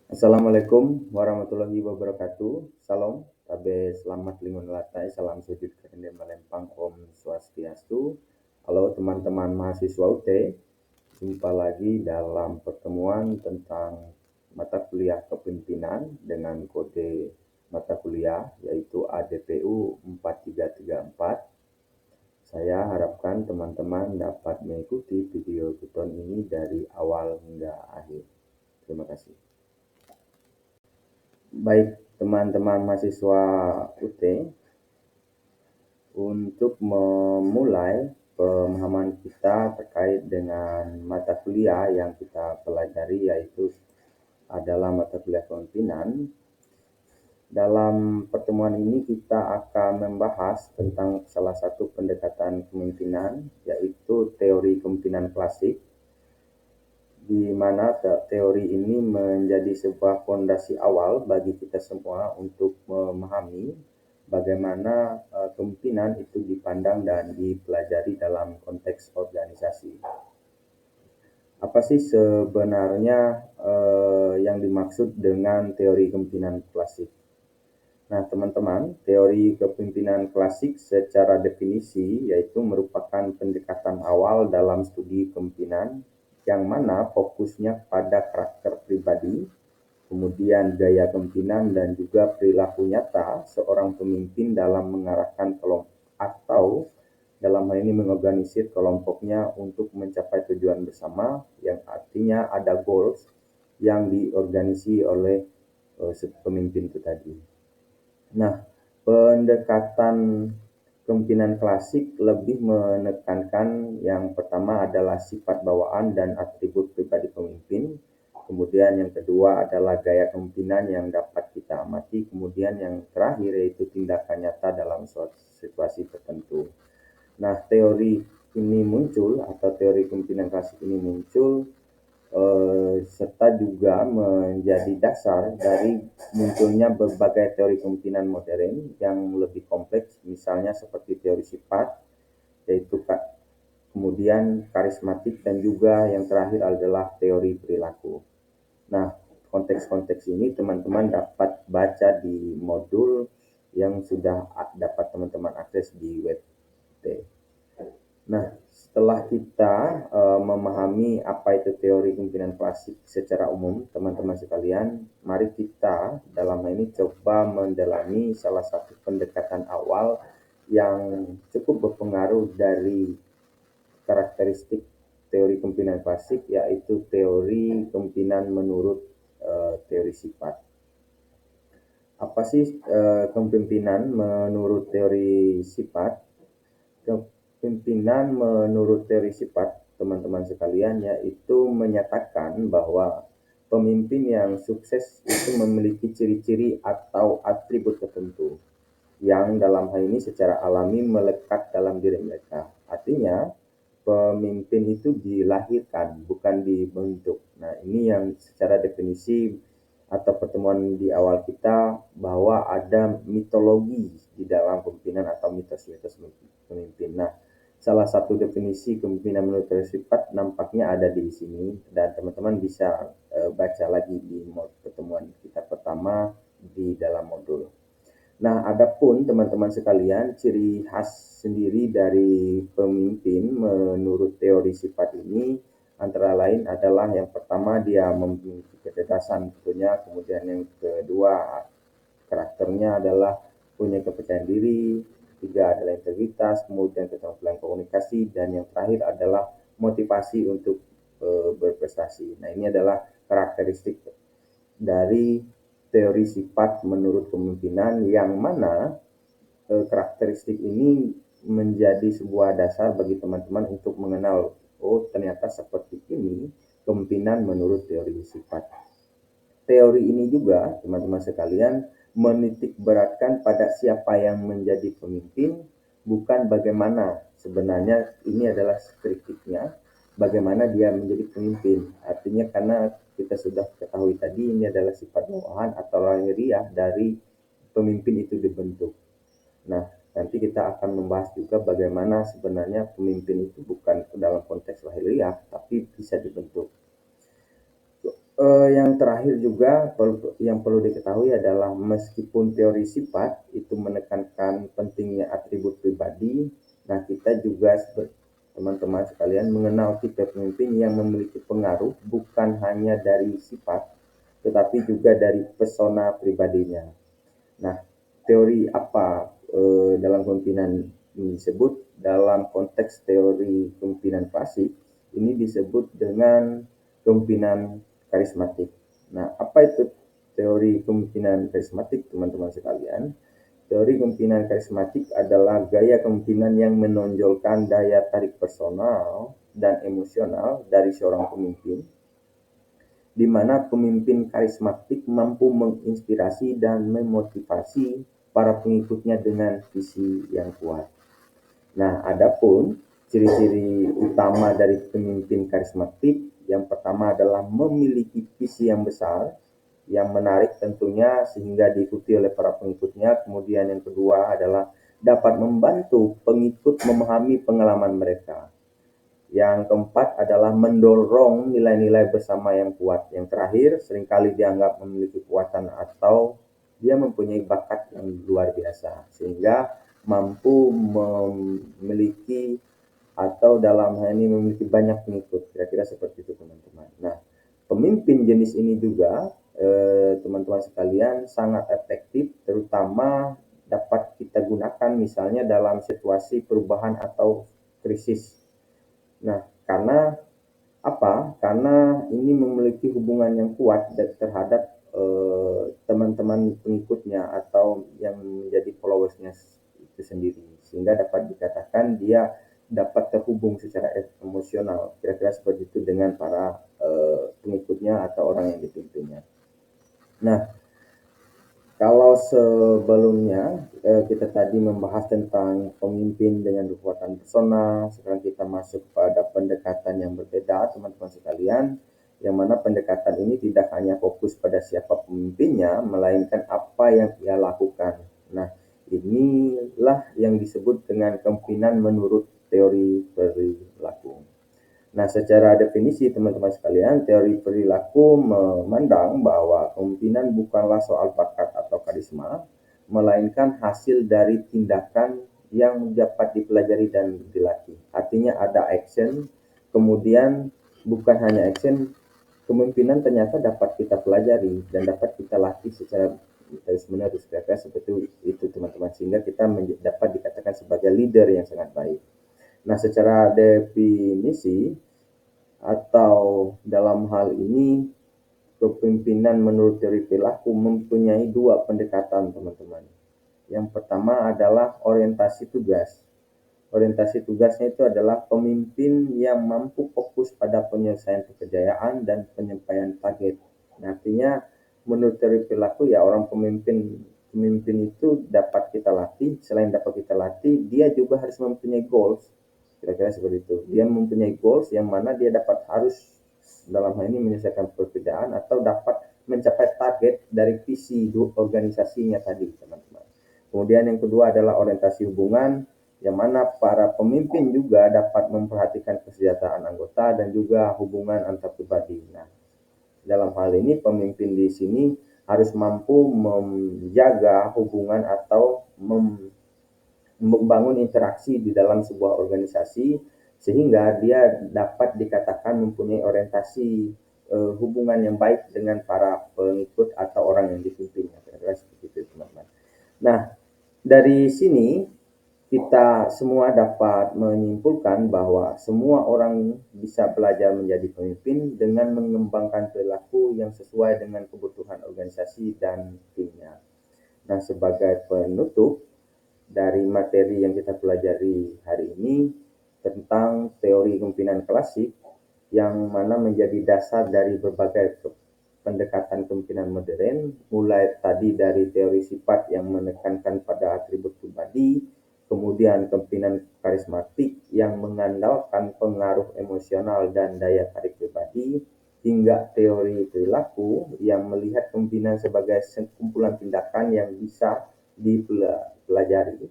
Assalamualaikum warahmatullahi wabarakatuh. Salam, tabe selamat lingun latai, salam sujud kerende malempang Om Swastiastu. Halo teman-teman mahasiswa UT, jumpa lagi dalam pertemuan tentang mata kuliah kepemimpinan dengan kode mata kuliah yaitu ADPU 4334. Saya harapkan teman-teman dapat mengikuti video tutorial ini dari awal hingga akhir. Terima kasih. Baik teman-teman mahasiswa UT, untuk memulai pemahaman kita terkait dengan mata kuliah yang kita pelajari yaitu adalah mata kuliah kepemimpinan. Dalam pertemuan ini kita akan membahas tentang salah satu pendekatan kepemimpinan yaitu teori kepemimpinan klasik, di mana teori ini menjadi sebuah fondasi awal bagi kita semua untuk memahami bagaimana kepemimpinan itu dipandang dan dipelajari dalam konteks organisasi. Apa sih sebenarnya yang dimaksud dengan teori kepemimpinan klasik? Nah, teman-teman, teori kepemimpinan klasik secara definisi yaitu merupakan pendekatan awal dalam studi kepemimpinan yang mana fokusnya pada karakter pribadi, kemudian gaya kepemimpinan dan juga perilaku nyata seorang pemimpin dalam mengarahkan kelompok atau dalam hal ini mengorganisir kelompoknya untuk mencapai tujuan bersama yang artinya ada goals yang diorganisasi oleh pemimpin itu tadi. Nah, pendekatan kepemimpinan klasik lebih menekankan yang pertama adalah sifat bawaan dan atribut pribadi pemimpin. Kemudian yang kedua adalah gaya kepemimpinan yang dapat kita amati. Kemudian yang terakhir yaitu tindakan nyata dalam suatu situasi tertentu. Nah, teori ini muncul atau teori kepemimpinan klasik ini muncul serta juga menjadi dasar dari munculnya berbagai teori kepemimpinan modern yang lebih kompleks, misalnya seperti teori sifat, yaitu kemudian karismatik, dan juga yang terakhir adalah teori perilaku. Nah, konteks-konteks ini teman-teman dapat baca di modul yang sudah dapat teman-teman akses di web. Nah, setelah kita memahami apa itu teori kepemimpinan klasik secara umum, teman-teman sekalian, mari kita dalam hal ini coba mendalami salah satu pendekatan awal yang cukup berpengaruh dari karakteristik teori kepemimpinan klasik, yaitu teori kepemimpinan menurut teori sifat. Apa sih kepemimpinan menurut teori sifat? Kepemimpinan menurut teori sifat, teman-teman sekalian, yaitu menyatakan bahwa pemimpin yang sukses itu memiliki ciri-ciri atau atribut tertentu yang dalam hal ini secara alami melekat dalam diri mereka. Artinya, pemimpin itu dilahirkan, bukan dibentuk. Nah, ini yang secara definisi atau pertemuan di awal kita bahwa ada mitologi di dalam kepemimpinan atau mitos-mitos pemimpin. Nah, salah satu definisi kepemimpinan menurut teori sifat nampaknya ada di sini dan teman-teman bisa baca lagi di pertemuan kita pertama di dalam modul. Nah, adapun teman-teman sekalian, ciri khas sendiri dari pemimpin menurut teori sifat ini antara lain adalah yang pertama dia memiliki kecerdasan tentunya, kemudian yang kedua karakternya adalah punya kepercayaan diri, ketiga adalah integritas, kemudian keterampilan komunikasi, dan yang terakhir adalah motivasi untuk berprestasi. Nah, ini adalah karakteristik dari teori sifat menurut kepemimpinan yang mana karakteristik ini menjadi sebuah dasar bagi teman-teman untuk mengenal, oh ternyata seperti ini kepemimpinan menurut teori sifat. Teori ini juga teman-teman sekalian menitik beratkan pada siapa yang menjadi pemimpin, bukan bagaimana. Sebenarnya ini adalah kritiknya, bagaimana dia menjadi pemimpin. Artinya karena kita sudah ketahui tadi ini adalah sifat bawahan atau lahiriah dari pemimpin itu dibentuk. Nah, nanti kita akan membahas juga bagaimana sebenarnya pemimpin itu bukan dalam konteks lahiriah, tapi bisa dibentuk. Yang terakhir juga yang perlu diketahui adalah meskipun teori sifat itu menekankan pentingnya atribut pribadi, nah kita juga teman-teman sekalian mengenal tipe pemimpin yang memiliki pengaruh bukan hanya dari sifat, tetapi juga dari pesona pribadinya. Nah, teori apa dalam kepemimpinan ini disebut? Dalam konteks teori kepemimpinan klasik, ini disebut dengan kepemimpinan karismatik. Nah, apa itu teori kepemimpinan karismatik, teman-teman sekalian? Teori kepemimpinan karismatik adalah gaya kepemimpinan yang menonjolkan daya tarik personal dan emosional dari seorang pemimpin, di mana pemimpin karismatik mampu menginspirasi dan memotivasi para pengikutnya dengan visi yang kuat. Nah, adapun ciri-ciri utama dari pemimpin karismatik, yang pertama adalah memiliki visi yang besar, yang menarik tentunya sehingga diikuti oleh para pengikutnya. Kemudian yang kedua adalah dapat membantu pengikut memahami pengalaman mereka. Yang keempat adalah mendorong nilai-nilai bersama yang kuat. Yang terakhir, seringkali dianggap memiliki kekuatan atau dia mempunyai bakat yang luar biasa, sehingga mampu memiliki atau dalam hal ini memiliki banyak pengikut. Kira-kira seperti itu, teman-teman. Nah, pemimpin jenis ini juga, teman-teman sekalian, sangat efektif, terutama dapat kita gunakan misalnya dalam situasi perubahan atau krisis. Nah, karena apa? Karena ini memiliki hubungan yang kuat terhadap teman-teman pengikutnya atau yang menjadi followersnya itu sendiri, sehingga dapat dikatakan dia dapat terhubung secara emosional, kira-kira seperti itu dengan para pengikutnya atau orang yang dipimpinnya. Nah, kalau sebelumnya kita tadi membahas tentang pemimpin dengan kekuatan personal, sekarang kita masuk pada pendekatan yang berbeda, teman-teman sekalian, yang mana pendekatan ini tidak hanya fokus pada siapa pemimpinnya, melainkan apa yang ia lakukan. Nah, inilah yang disebut dengan kepemimpinan menurut teori perilaku. Nah, secara definisi teman-teman sekalian, teori perilaku memandang bahwa kepemimpinan bukanlah soal bakat atau karisma, melainkan hasil dari tindakan yang dapat dipelajari dan dilatih. Artinya ada action, kemudian bukan hanya action, kepemimpinan ternyata dapat kita pelajari dan dapat kita latih secara terus-menerus, kira-kira seperti itu teman-teman, sehingga kita dapat dikatakan sebagai leader yang sangat baik. Nah, secara definisi atau dalam hal ini kepemimpinan menurut teori perilaku mempunyai dua pendekatan, teman-teman. Yang pertama adalah orientasi tugas. Orientasi tugasnya itu adalah pemimpin yang mampu fokus pada penyelesaian pekerjaan dan penyampaian target. Nah, artinya menurut teori perilaku ya orang pemimpin itu dapat kita latih, selain dapat kita latih, dia juga harus mempunyai goals. Kira-kira seperti itu. Dia mempunyai goals yang mana dia dapat harus dalam hal ini menyelesaikan pekerjaan atau dapat mencapai target dari visi organisasinya tadi, teman-teman. Kemudian yang kedua adalah orientasi hubungan, yang mana para pemimpin juga dapat memperhatikan kesejahteraan anggota dan juga hubungan antar pribadi. Nah, dalam hal ini pemimpin di sini harus mampu menjaga hubungan atau membangun interaksi di dalam sebuah organisasi sehingga dia dapat dikatakan mempunyai orientasi hubungan yang baik dengan para pengikut atau orang yang dipimpinnya. Kira-kira seperti itu, teman-teman. Nah, dari sini kita semua dapat menyimpulkan bahwa semua orang bisa belajar menjadi pemimpin dengan mengembangkan perilaku yang sesuai dengan kebutuhan organisasi dan timnya. Nah, sebagai penutup dari materi yang kita pelajari hari ini tentang teori kepemimpinan klasik, yang mana menjadi dasar dari berbagai pendekatan kepemimpinan modern, mulai tadi dari teori sifat yang menekankan pada atribut pribadi, kemudian kepemimpinan karismatik yang mengandalkan pengaruh emosional dan daya tarik pribadi, hingga teori perilaku yang melihat kepemimpinan sebagai sekumpulan tindakan yang bisa dipelajari.